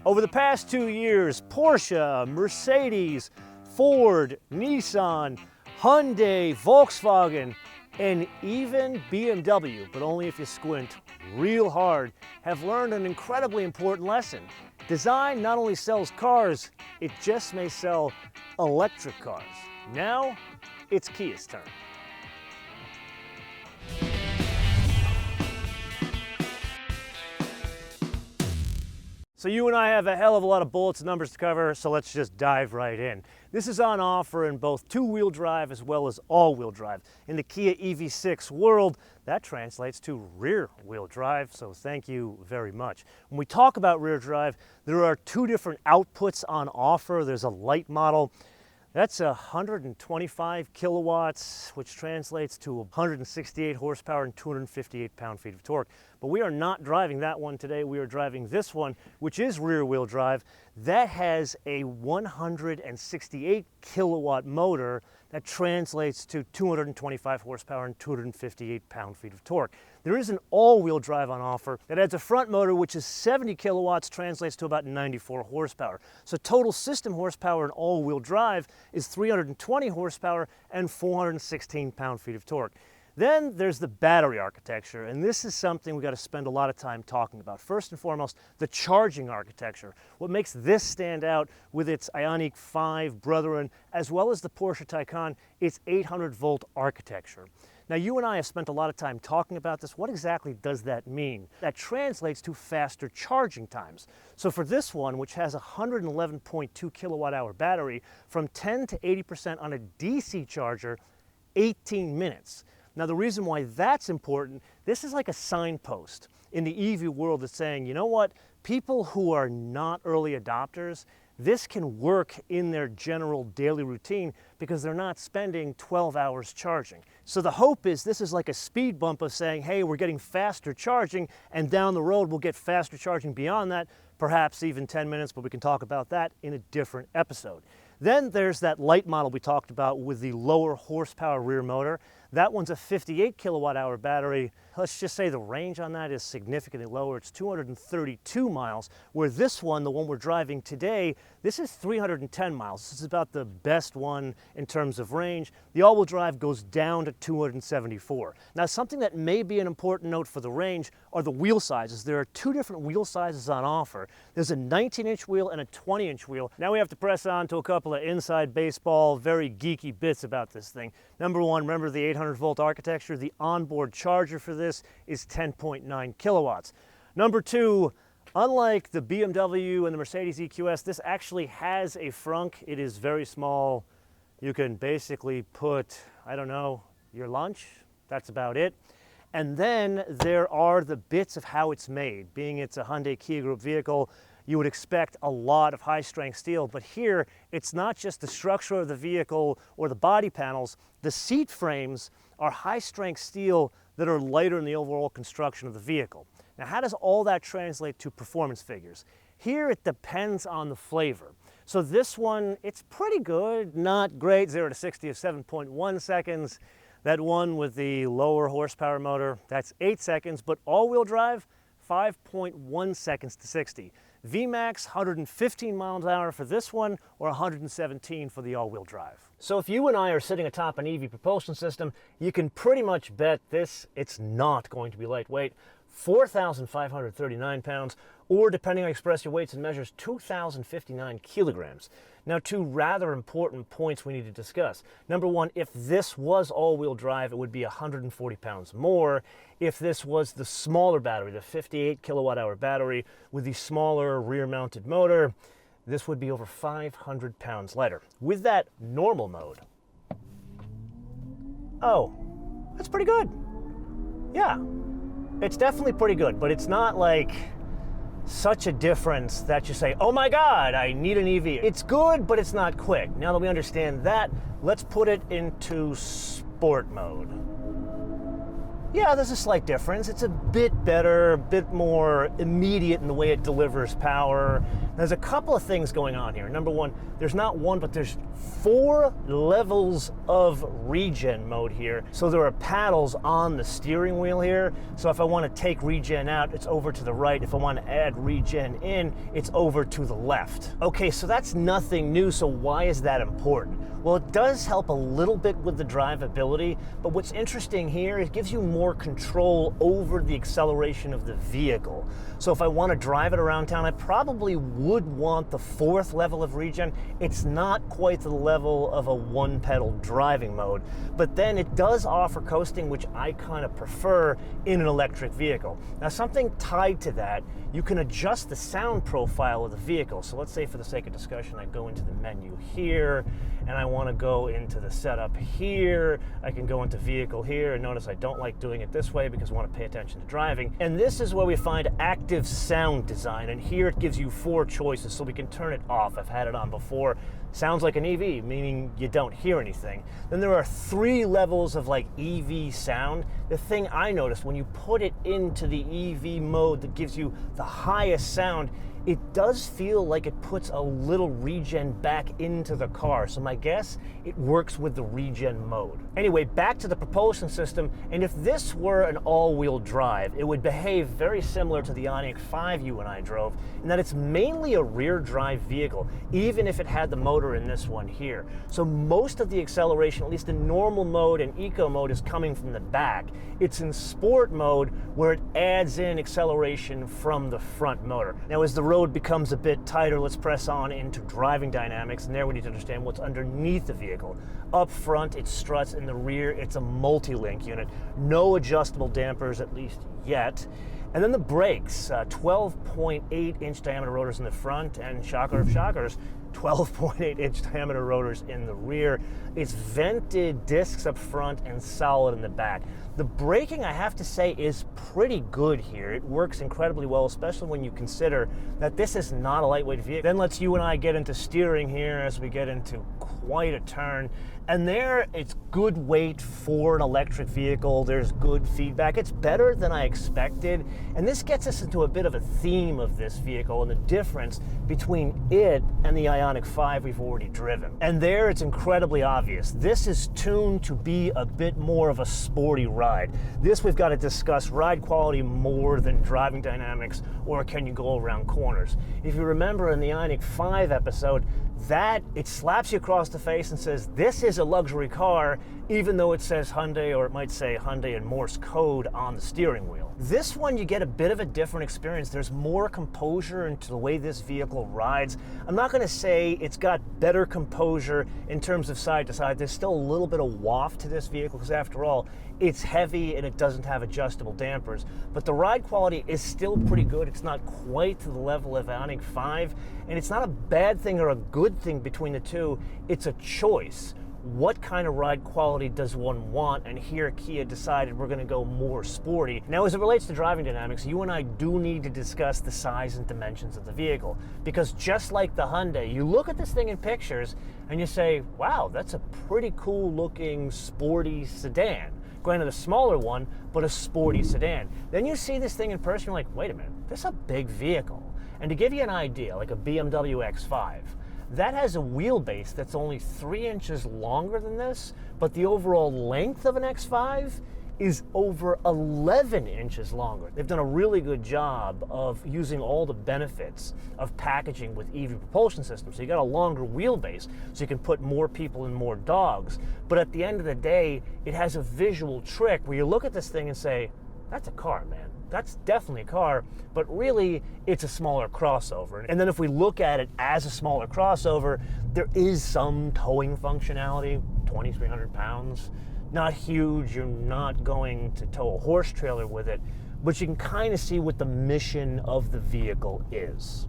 Over the past 2 years, Porsche, Mercedes, Ford, Nissan, Hyundai, Volkswagen, and even BMW, but only if you squint real hard, have learned an incredibly important lesson. Design not only sells cars, it just may sell electric cars. Now, it's Kia's turn. So you and I have a hell of a lot of bullets and numbers to cover, so let's just dive right in. This is on offer in both two-wheel drive as well as all-wheel drive. In the Kia EV6 world, that translates to rear-wheel drive, so thank you very much. When we talk about rear drive, there are two different outputs on offer. There's a light model. That's 125 kilowatts, which translates to 168 horsepower and 258 pound-feet of torque. But we are not driving that one today. We are driving this one, which is rear-wheel drive. That has a 168 kilowatt motor that translates to 225 horsepower and 258 pound-feet of torque. There is an all-wheel drive on offer that adds a front motor, which is 70 kilowatts, translates to about 94 horsepower. So total system horsepower in all-wheel drive is 320 horsepower and 416 pound-feet of torque. Then there's the battery architecture, and this is something we've got to spend a lot of time talking about. First and foremost, the charging architecture. What makes this stand out with its IONIQ 5 brethren, as well as the Porsche Taycan, its 800-volt architecture. Now, you and I have spent a lot of time talking about this. What exactly does that mean? That translates to faster charging times. So for this one, which has a 111.2 kilowatt hour battery, from 10 to 80% on a DC charger, 18 minutes. Now, the reason why that's important, this is like a signpost in the EV world that's saying, you know what, people who are not early adopters, this can work in their general daily routine because they're not spending 12 hours charging. So the hope is this is like a speed bump of saying, hey, we're getting faster charging, and down the road we'll get faster charging beyond that, perhaps even 10 minutes, but we can talk about that in a different episode. Then there's that light model we talked about with the lower horsepower rear motor. That one's a 58 kilowatt hour battery. Let's just say the range on that is significantly lower. It's 232 miles, where this one, the one we're driving today, this is 310 miles. This is about the best one in terms of range. The all-wheel drive goes down to 274. Now, something that may be an important note for the range are the wheel sizes. There are two different wheel sizes on offer. There's a 19-inch wheel and a 20-inch wheel. Now we have to press on to a couple of inside baseball, very geeky bits about this thing. Number one, remember the 800-volt architecture. The onboard charger for this is 10.9 kilowatts. Number two, unlike the BMW and the Mercedes EQS, this actually has a frunk. It is very small. You can basically put, I don't know, your lunch. That's about it. And then there are the bits of how it's made. Being it's a Hyundai Kia Group vehicle, you would expect a lot of high-strength steel, but here it's not just the structure of the vehicle or the body panels. The seat frames are high-strength steel that are lighter in the overall construction of the vehicle. Now, how does all that translate to performance figures? Here it depends on the flavor. So this one, it's pretty good, not great, 0 to 60 of 7.1 seconds. That one with the lower horsepower motor, that's 8 seconds, but all-wheel drive, 5.1 seconds to 60. VMAX, 115 miles an hour for this one, or 117 for the all-wheel drive. So if you and I are sitting atop an EV propulsion system, you can pretty much bet it's not going to be lightweight. 4,539 pounds, or depending on express your weights and measures, 2,059 kilograms. Now, two rather important points we need to discuss. Number one, if this was all-wheel drive, it would be 140 pounds more. If this was the smaller battery, the 58 kilowatt hour battery with the smaller rear-mounted motor, this would be over 500 pounds lighter. With that normal mode, oh, that's pretty good. Yeah, it's definitely pretty good, but it's not like such a difference that you say, oh my God, I need an EV. It's good, but it's not quick. Now that we understand that, let's put it into sport mode. Yeah, there's a slight difference. It's a bit better, a bit more immediate in the way it delivers power. There's a couple of things going on here. Number one, there's not one, but there's 4 levels of regen mode here. So there are paddles on the steering wheel here. So if I want to take regen out, it's over to the right. If I want to add regen in, it's over to the left. Okay, so that's nothing new, so why is that important? Well, it does help a little bit with the drivability, but what's interesting here, it gives you more control over the acceleration of the vehicle. So if I want to drive it around town, I probably would want the 4th level of regen. It's not quite the level of a 1-pedal driving mode, but then it does offer coasting, which I kind of prefer in an electric vehicle. Now, something tied to that, you can adjust the sound profile of the vehicle. So let's say, for the sake of discussion, I go into the menu here, and I want to go into the setup here. I can go into vehicle here, and notice I don't like doing it this way because I want to pay attention to driving. And this is where we find active sound design, and here it gives you 4 choices, so we can turn it off. I've had it on before. Sounds like an EV, meaning you don't hear anything. Then there are 3 levels of like EV sound. The thing I noticed, when you put it into the EV mode that gives you the highest sound, it does feel like it puts a little regen back into the car. So my guess, it works with the regen mode. Anyway, back to the propulsion system, and if this were an all-wheel drive, it would behave very similar to the IONIQ 5 you and I drove, in that it's mainly a rear drive vehicle, even if it had the motor in this one here. So most of the acceleration, at least in normal mode and eco mode, is coming from the back. It's in sport mode where it adds in acceleration from the front motor. Now, as the road becomes a bit tighter, let's press on into driving dynamics, and there we need to understand what's underneath the vehicle. Up front, it's struts. In the rear, it's a multi-link unit. No adjustable dampers, at least yet. And then the brakes, 12.8-inch diameter rotors in the front, and shocker of shockers, 12.8-inch diameter rotors in the rear. It's vented discs up front and solid in the back. The braking, I have to say, is pretty good here. It works incredibly well, especially when you consider that this is not a lightweight vehicle. Then let's you and I get into steering here as we get into quite a turn. And there, it's good weight for an electric vehicle. There's good feedback. It's better than I expected. And this gets us into a bit of a theme of this vehicle and the difference between it and the IONIQ 5 we've already driven. And there, it's incredibly obvious. This is tuned to be a bit more of a sporty ride. This, we've got to discuss ride quality more than driving dynamics, or can you go around corners. If you remember in the IONIQ 5 episode, that it slaps you across the face and says, this is a luxury car, even though it says Hyundai, or it might say Hyundai in Morse code on the steering wheel. This one, you get a bit of a different experience. There's more composure into the way this vehicle rides. I'm not going to say it's got better composure in terms of side to side. There's still a little bit of waft to this vehicle, because after all, it's heavy and it doesn't have adjustable dampers. But the ride quality is still pretty good. It's not quite to the level of IONIQ 5, and it's not a bad thing or a good thing between the two. It's a choice. What kind of ride quality does one want? And here Kia decided we're going to go more sporty. Now, as it relates to driving dynamics, you and I do need to discuss the size and dimensions of the vehicle, because just like the Hyundai, you look at this thing in pictures and you say, wow, that's a pretty cool looking sporty sedan. Granted, a smaller one, but a sporty sedan. Then you see this thing in person, you're like, wait a minute, this is a big vehicle. And to give you an idea, like a BMW X5, that has a wheelbase that's only 3 inches longer than this, but the overall length of an X5 is over 11 inches longer. They've done a really good job of using all the benefits of packaging with EV propulsion systems. So you got a longer wheelbase, so you can put more people and more dogs. But at the end of the day, it has a visual trick where you look at this thing and say, that's a car, man. That's definitely a car, but really it's a smaller crossover. And then if we look at it as a smaller crossover, there is some towing functionality, 2,300 pounds. Not huge, you're not going to tow a horse trailer with it, but you can kind of see what the mission of the vehicle is.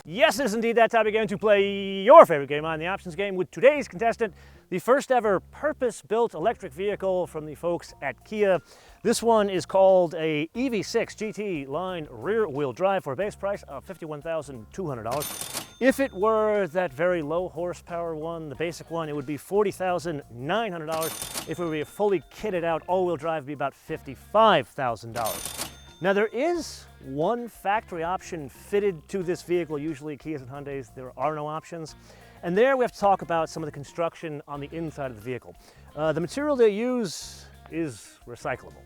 Yes, it is indeed that time again to play your favorite game on the options game with today's contestant, the first ever purpose-built electric vehicle from the folks at Kia. This one is called a EV6 GT line rear-wheel drive for a base price of $51,200. If it were that very low horsepower one, the basic one, it would be $40,900. If it were a fully kitted out all-wheel drive, it would be about $55,000. Now, there is one factory option fitted to this vehicle. Usually Kias and Hyundais, there are no options. And there we have to talk about some of the construction on the inside of the vehicle. The material they use is recyclable.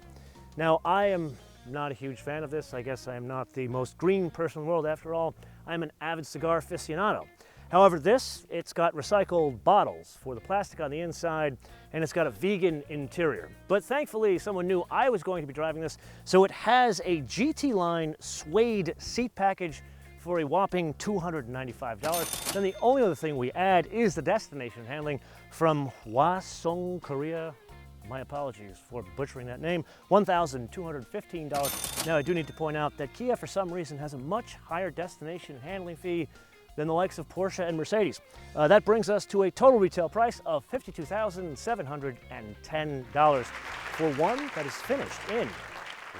Now, I am not a huge fan of this. I guess I am not the most green person in the world. After all, I'm an avid cigar aficionado. However, it's got recycled bottles for the plastic on the inside, and it's got a vegan interior. But thankfully, someone knew I was going to be driving this, so it has a GT line suede seat package for a whopping $295. Then the only other thing we add is the destination handling from Hwaseong, Korea. My apologies for butchering that name. $1,215. Now, I do need to point out that Kia, for some reason, has a much higher destination handling fee than the likes of Porsche and Mercedes. That brings us to a total retail price of $52,710 for one that is finished in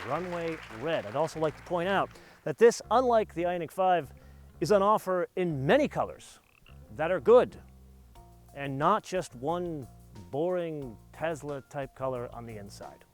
runway red. I'd also like to point out that this, unlike the IONIQ 5, is on offer in many colors that are good and not just one boring Tesla type color on the inside.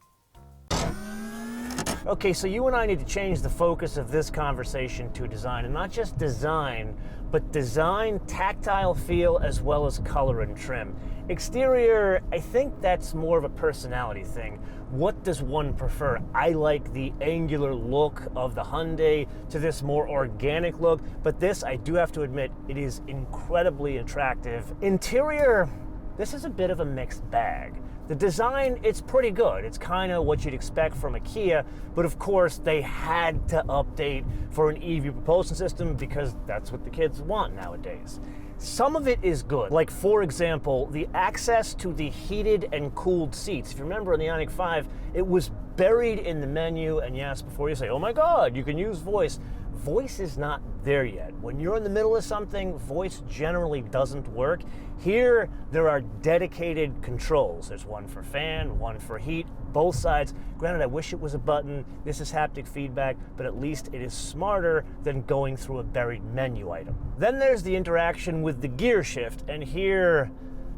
Okay, so you and I need to change the focus of this conversation to design, and not just design, but design, tactile feel, as well as color and trim. Exterior, I think that's more of a personality thing. What does one prefer? I like the angular look of the Hyundai to this more organic look, but this, I do have to admit, it is incredibly attractive. Interior, this is a bit of a mixed bag. The design, it's pretty good. It's kind of what you'd expect from a Kia, but of course they had to update for an EV propulsion system because that's what the kids want nowadays. Some of it is good, like for example, the access to the heated and cooled seats. If you remember in the IONIQ 5, it was buried in the menu, and yes, before you say, oh my God, you can use voice. Voice is not there yet. When you're in the middle of something, voice generally doesn't work. Here, there are dedicated controls. There's one for fan, one for heat, both sides. Granted, I wish it was a button. This is haptic feedback, but at least it is smarter than going through a buried menu item. Then there's the interaction with the gear shift, and here,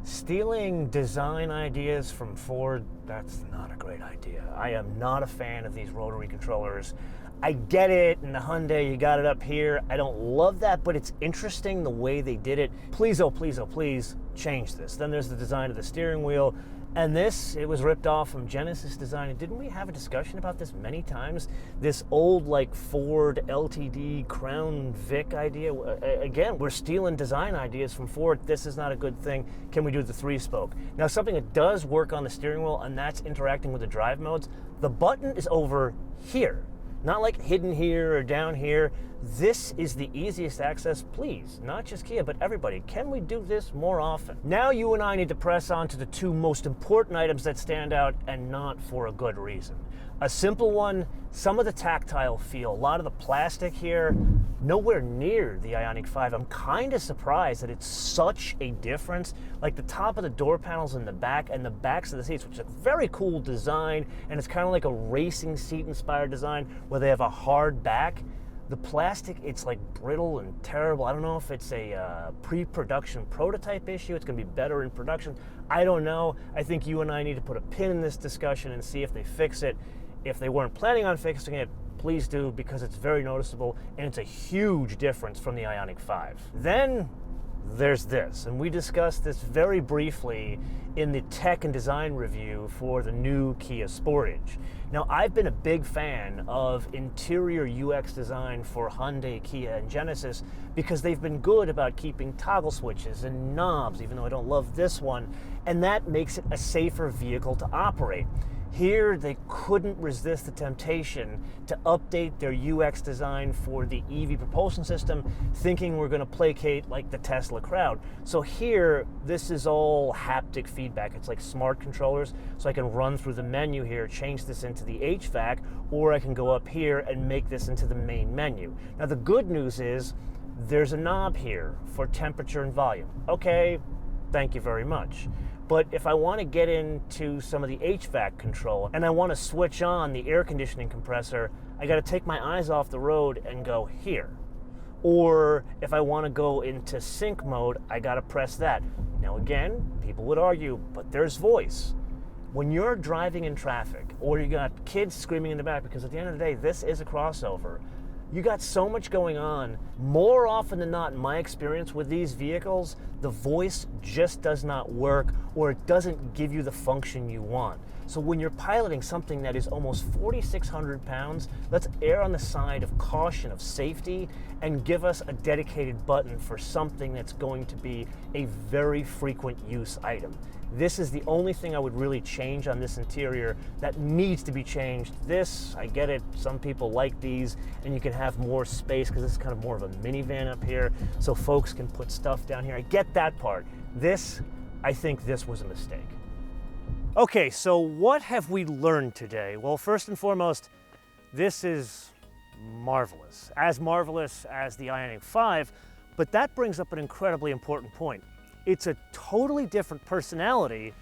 stealing design ideas from Ford, that's not a great idea. I am not a fan of these rotary controllers. I get it, in the Hyundai, you got it up here. I don't love that, but it's interesting the way they did it. Please, oh please, oh please, change this. Then there's the design of the steering wheel. And this, it was ripped off from Genesis design. And didn't we have a discussion about this many times? This old, like, Ford LTD Crown Vic idea. Again, we're stealing design ideas from Ford. This is not a good thing. Can we do the 3-spoke? Now, something that does work on the steering wheel, and that's interacting with the drive modes. The button is over here. Not like hidden here or down here. This is the easiest access, please. Not just Kia, but everybody. Can we do this more often? Now you and I need to press on to the two most important items that stand out, and not for a good reason. A simple one, some of the tactile feel. A lot of the plastic here, nowhere near the IONIQ 5. I'm kind of surprised that it's such a difference. Like the top of the door panels in the back and the backs of the seats, which is a very cool design, and it's kind of like a racing seat inspired design where they have a hard back. The plastic, it's like brittle and terrible. I don't know if it's a pre-production prototype issue. It's gonna be better in production. I don't know. I think you and I need to put a pin in this discussion and see if they fix it. If they weren't planning on fixing it, please do, because it's very noticeable and it's a huge difference from the IONIQ 5. Then there's this, and we discussed this very briefly in the tech and design review for the new Kia Sportage. Now, I've been a big fan of interior UX design for Hyundai, Kia, and Genesis because they've been good about keeping toggle switches and knobs, even though I don't love this one, and that makes it a safer vehicle to operate. Here, they couldn't resist the temptation to update their UX design for the EV propulsion system, thinking we're going to placate like the Tesla crowd. So here, this is all haptic feedback. It's like smart controllers, so I can run through the menu here, change this into the HVAC, or I can go up here and make this into the main menu. Now, the good news is there's a knob here for temperature and volume. Okay, thank you very much. But if I want to get into some of the HVAC control and I want to switch on the air conditioning compressor, I got to take my eyes off the road and go here. Or if I want to go into sync mode, I got to press that. Now again, people would argue, but there's voice. When you're driving in traffic or you got kids screaming in the back, because at the end of the day, this is a crossover, You got so much going on. More often than not, in my experience with these vehicles, the voice just does not work, or it doesn't give you the function you want. So when you're piloting something that is almost 4,600 pounds, let's err on the side of caution, of safety, and give us a dedicated button for something that's going to be a very frequent use item. This is the only thing I would really change on this interior that needs to be changed. This, I get it, some people like these, and you can have more space because this is kind of more of a minivan up here, so folks can put stuff down here. I get that part. This, I think this was a mistake. Okay, so what have we learned today? Well, first and foremost, this is marvelous as the IONIQ 5, but that brings up an incredibly important point. It's a totally different personality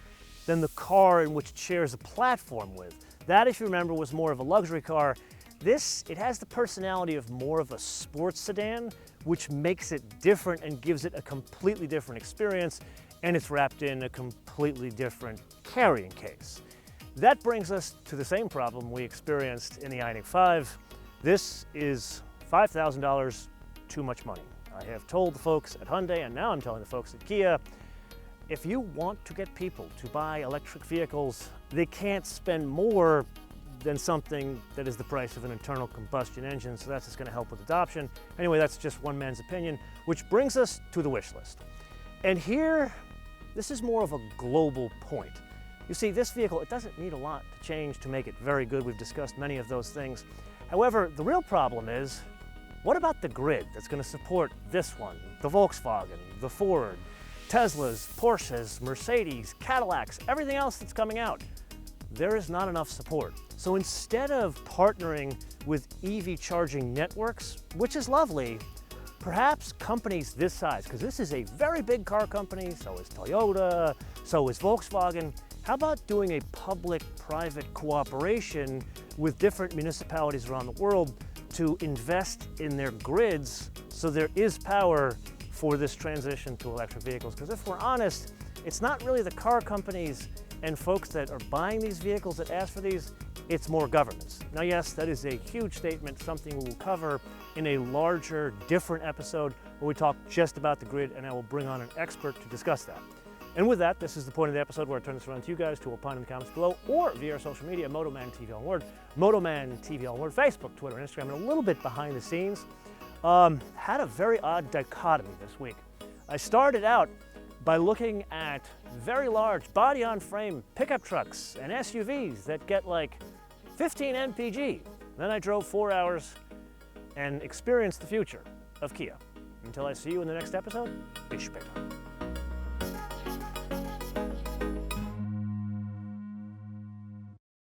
than the car in which it shares a platform with. That, if you remember, was more of a luxury car. This, it has the personality of more of a sports sedan, which makes it different and gives it a completely different experience, and it's wrapped in a completely different carrying case. That brings us to the same problem we experienced in the IONIQ 5. This is $5,000 too much money. I have told the folks at Hyundai, and now I'm telling the folks at Kia, if you want to get people to buy electric vehicles, they can't spend more than something that is the price of an internal combustion engine, so that's just going to help with adoption. Anyway, that's just one man's opinion, which brings us to the wish list. And here, this is more of a global point. You see, this vehicle, it doesn't need a lot to change to make it very good. We've discussed many of those things. However, the real problem is, what about the grid that's going to support this one, the Volkswagen, the Ford, Teslas, Porsches, Mercedes, Cadillacs, everything else that's coming out? There is not enough support. So instead of partnering with EV charging networks, which is lovely, perhaps companies this size, because this is a very big car company, so is Toyota, so is Volkswagen, how about doing a public-private cooperation with different municipalities around the world to invest in their grids so there is power for this transition to electric vehicles? Because if we're honest, it's not really the car companies and folks that are buying these vehicles that ask for these, it's more governments. Now yes, that is a huge statement, something we will cover in a larger, different episode where we talk just about the grid, and I will bring on an expert to discuss that. And with that, this is the point of the episode where I turn this around to you guys to opine in the comments below, or via our social media, MotoManTV on Word, MotoManTV on Word, Facebook, Twitter, and Instagram, and a little bit behind the scenes. Had a very odd dichotomy this week. I started out by looking at very large body-on-frame pickup trucks and SUVs that get like 15 mpg. Then I drove 4 hours and experienced the future of Kia. Until I see you in the next episode, be spectacular.